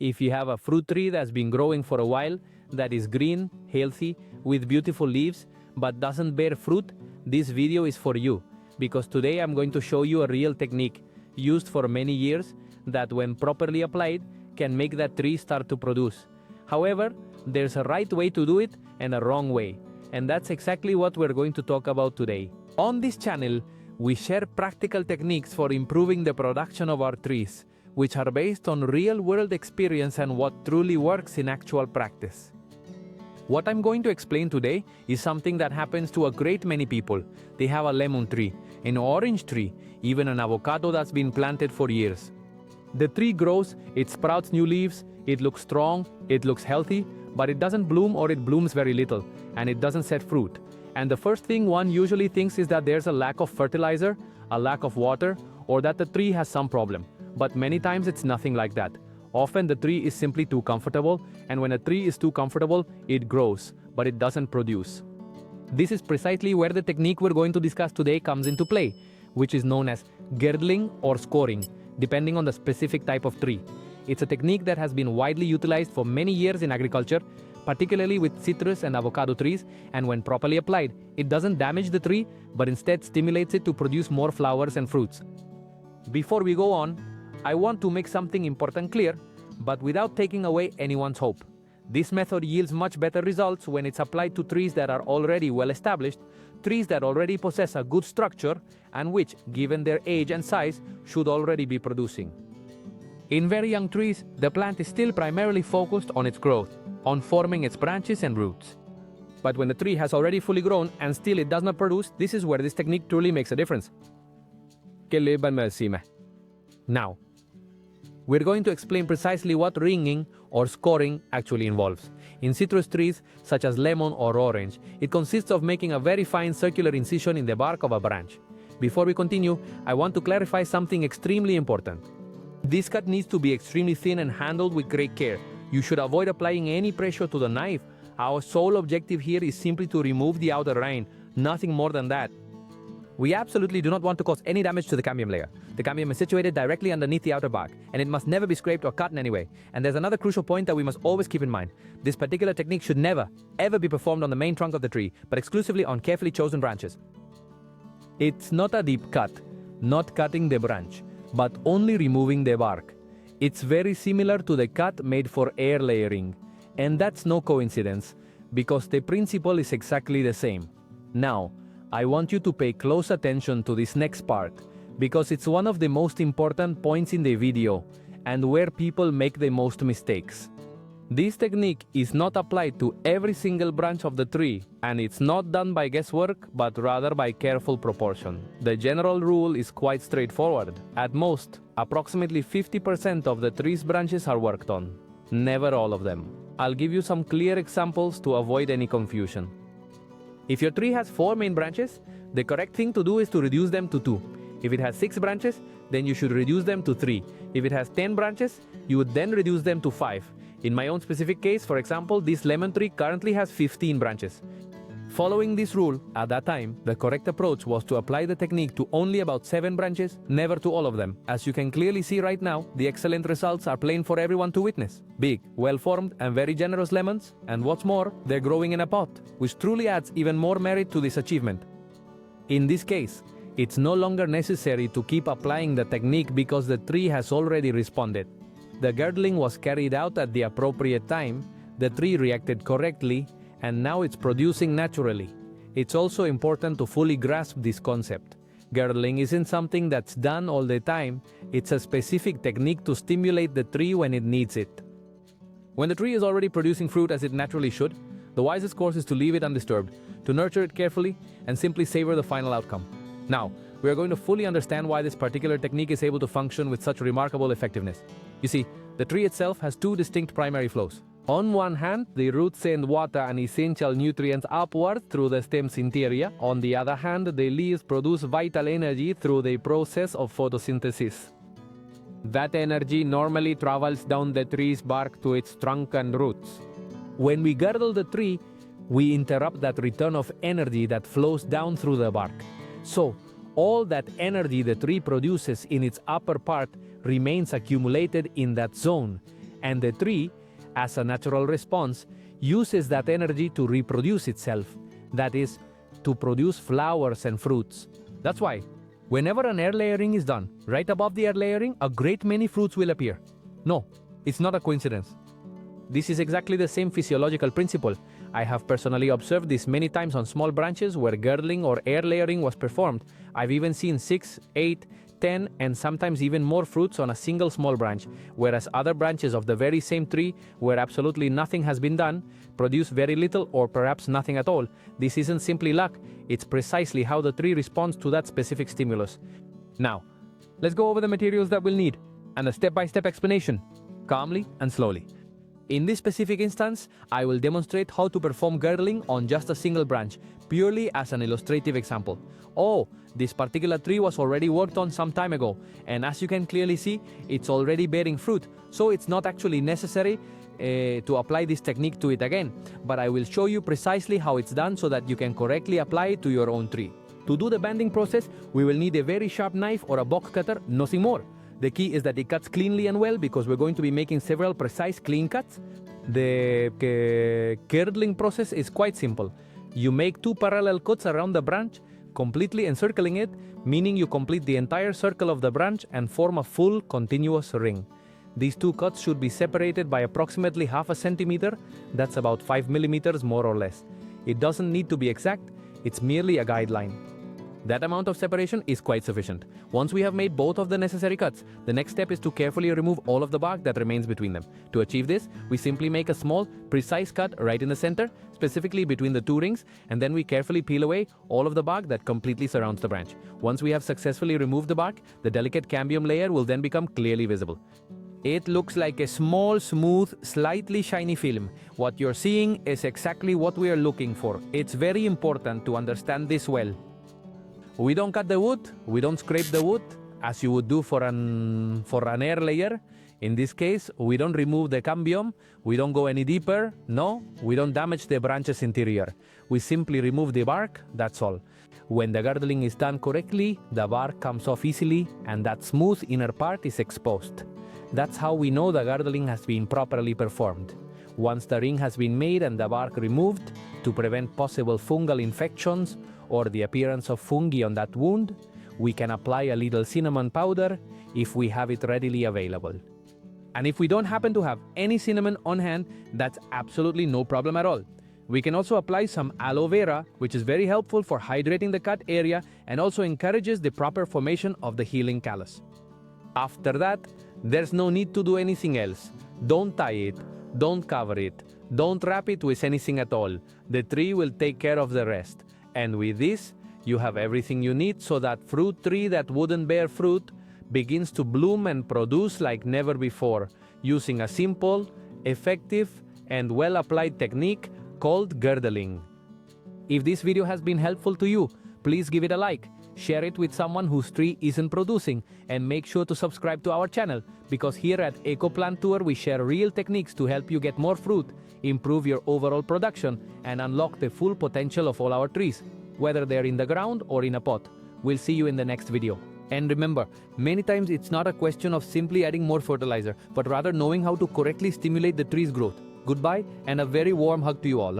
If you have a fruit tree that's been growing for a while, that is green, healthy, with beautiful leaves, but doesn't bear fruit, this video is for you. Because today I'm going to show you a real technique used for many years that when properly applied can make that tree start to produce. However, there's a right way to do it and a wrong way. And that's exactly what we're going to talk about today. On this channel, we share practical techniques for improving the production of our trees, which are based on real-world experience and what truly works in actual practice. What I'm going to explain today is something that happens to a great many people. They have a lemon tree, an orange tree, even an avocado that's been planted for years. The tree grows, it sprouts new leaves, it looks strong, it looks healthy, but it doesn't bloom or it blooms very little, and it doesn't set fruit. And the first thing one usually thinks is that there's a lack of fertilizer, a lack of water, or that the tree has some problem. But many times it's nothing like that. Often the tree is simply too comfortable, and when a tree is too comfortable, it grows, but it doesn't produce. This is precisely where the technique we're going to discuss today comes into play, which is known as girdling or scoring, depending on the specific type of tree. It's a technique that has been widely utilized for many years in agriculture, particularly with citrus and avocado trees, and when properly applied, it doesn't damage the tree, but instead stimulates it to produce more flowers and fruits. Before we go on, I want to make something important clear, but without taking away anyone's hope. This method yields much better results when it's applied to trees that are already well established, trees that already possess a good structure, and which, given their age and size, should already be producing. In very young trees, the plant is still primarily focused on its growth, on forming its branches and roots. But when the tree has already fully grown and still it does not produce, this is where this technique truly makes a difference. Now, we're going to explain precisely what ringing or scoring actually involves. In citrus trees, such as lemon or orange, it consists of making a very fine circular incision in the bark of a branch. Before we continue, I want to clarify something extremely important. This cut needs to be extremely thin and handled with great care. You should avoid applying any pressure to the knife. Our sole objective here is simply to remove the outer rind, nothing more than that. We absolutely do not want to cause any damage to the cambium layer. The cambium is situated directly underneath the outer bark, and it must never be scraped or cut in any way. And there's another crucial point that we must always keep in mind. This particular technique should never, ever be performed on the main trunk of the tree, but exclusively on carefully chosen branches. It's not a deep cut, not cutting the branch, but only removing the bark. It's very similar to the cut made for air layering. And that's no coincidence, because the principle is exactly the same. Now, I want you to pay close attention to this next part, because it's one of the most important points in the video, and where people make the most mistakes. This technique is not applied to every single branch of the tree, and it's not done by guesswork, but rather by careful proportion. The general rule is quite straightforward. At most, approximately 50% of the tree's branches are worked on. Never all of them. I'll give you some clear examples to avoid any confusion. If your tree has 4 main branches, the correct thing to do is to reduce them to 2. If it has 6 branches, then you should reduce them to 3. If it has 10 branches, you would then reduce them to 5. In my own specific case, for example, this lemon tree currently has 15 branches. Following this rule, at that time, the correct approach was to apply the technique to only about 7 branches, never to all of them. As you can clearly see right now, the excellent results are plain for everyone to witness. Big, well-formed, and very generous lemons, and what's more, they're growing in a pot, which truly adds even more merit to this achievement. In this case, it's no longer necessary to keep applying the technique because the tree has already responded. The girdling was carried out at the appropriate time, the tree reacted correctly, and now it's producing naturally. It's also important to fully grasp this concept. Girdling isn't something that's done all the time, it's a specific technique to stimulate the tree when it needs it. When the tree is already producing fruit as it naturally should, the wisest course is to leave it undisturbed, to nurture it carefully, and simply savor the final outcome. Now, we are going to fully understand why this particular technique is able to function with such remarkable effectiveness. You see, the tree itself has 2 distinct primary flows. On one hand, the roots send water and essential nutrients upward through the stem's interior. On the other hand, the leaves produce vital energy through the process of photosynthesis. That energy normally travels down the tree's bark to its trunk and roots. When we girdle the tree, we interrupt that return of energy that flows down through the bark. So, all that energy the tree produces in its upper part remains accumulated in that zone, And the tree, as a natural response, uses that energy to reproduce itself. That is, to produce flowers and fruits. That's why, whenever an air layering is done, right above the air layering, a great many fruits will appear. No, it's not a coincidence. This is exactly the same physiological principle. I have personally observed this many times on small branches where girdling or air layering was performed. I've even seen 6, 8, 10, and sometimes even more fruits on a single small branch, whereas other branches of the very same tree, where absolutely nothing has been done, produce very little or perhaps nothing at all. This isn't simply luck, it's precisely how the tree responds to that specific stimulus. Now, let's go over the materials that we'll need, and a step-by-step explanation, calmly and slowly. In this specific instance, I will demonstrate how to perform girdling on just a single branch, purely as an illustrative example. Oh, this particular tree was already worked on some time ago, and as you can clearly see, it's already bearing fruit, so it's not actually necessary to apply this technique to it again, but I will show you precisely how it's done so that you can correctly apply it to your own tree. To do the banding process, we will need a very sharp knife or a box cutter, nothing more. The key is that it cuts cleanly and well because we're going to be making several precise clean cuts. The girdling process is quite simple. You make 2 parallel cuts around the branch, completely encircling it, meaning you complete the entire circle of the branch and form a full continuous ring. These 2 cuts should be separated by approximately half a centimeter, that's about 5 millimeters more or less. It doesn't need to be exact, it's merely a guideline. That amount of separation is quite sufficient. Once we have made both of the necessary cuts, the next step is to carefully remove all of the bark that remains between them. To achieve this, we simply make a small, precise cut right in the center, specifically between the 2 rings, and then we carefully peel away all of the bark that completely surrounds the branch. Once we have successfully removed the bark, the delicate cambium layer will then become clearly visible. It looks like a small, smooth, slightly shiny film. What you're seeing is exactly what we are looking for. It's very important to understand this well. We don't cut the wood, we don't scrape the wood, as you would do for an air layer. In this case, we don't remove the cambium, we don't go any deeper, no, we don't damage the branch's interior. We simply remove the bark, that's all. When the girdling is done correctly, the bark comes off easily and that smooth inner part is exposed. That's how we know the girdling has been properly performed. Once the ring has been made and the bark removed, to prevent possible fungal infections or the appearance of fungi on that wound, we can apply a little cinnamon powder if we have it readily available. And if we don't happen to have any cinnamon on hand, that's absolutely no problem at all. We can also apply some aloe vera, which is very helpful for hydrating the cut area and also encourages the proper formation of the healing callus. After that, there's no need to do anything else. Don't tie it, don't cover it, don't wrap it with anything at all. The tree will take care of the rest. And with this, you have everything you need so that fruit tree that wouldn't bear fruit begins to bloom and produce like never before, using a simple, effective, and well-applied technique called girdling. If this video has been helpful to you, please give it a like, share it with someone whose tree isn't producing, and make sure to subscribe to our channel, because here at Eco Plant Tour we share real techniques to help you get more fruit, improve your overall production, and unlock the full potential of all our trees, whether they're in the ground or in a pot. We'll see you in the next video. And remember, many times it's not a question of simply adding more fertilizer, but rather knowing how to correctly stimulate the tree's growth. Goodbye, and a very warm hug to you all.